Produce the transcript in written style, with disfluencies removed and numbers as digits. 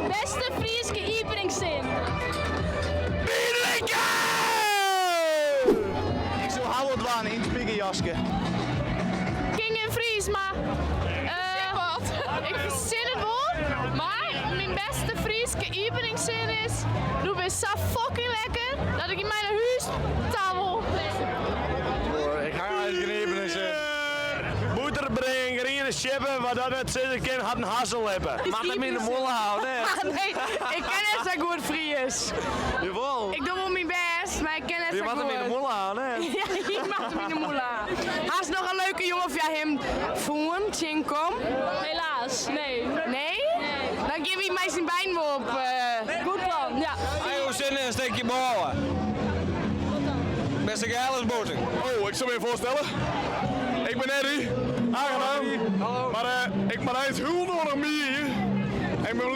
Beste Fryske iepeningssin. Ik zou houden waan in het spiegeljaske. King in Fries, maar ik verzin het wel. Maar mijn beste Fryske iepeningssin is, doe ben zo fucking lekker dat ik in mijn huis tafel. Ik ga uit geen iepeningssin. Moeder brengen, ringen scheppen, waar dat het zitten kan, had een hassel hebben. Mag hem in de molen houden, hè? Nee, ik ken het zo goed Fries. Jawel. Ik doe wel mijn best, maar ik ken het Je zo mag goed. hem in de molen houden, hè? Ja, ik mag hem in de moela. Hij is nog een leuke jongen of jij hem voelen, Chinkom? Helaas, nee. Nee? Dan geef ik mij zijn bijn op. Goed plan, ja. Hij hoe zin in een stukje bouwen. Beste geilensboting. Oh, ik zal me even voorstellen. Ik ben Eddie. Aangenaam. Hallo. Maar ik ben uit heel nog meer. Ik ben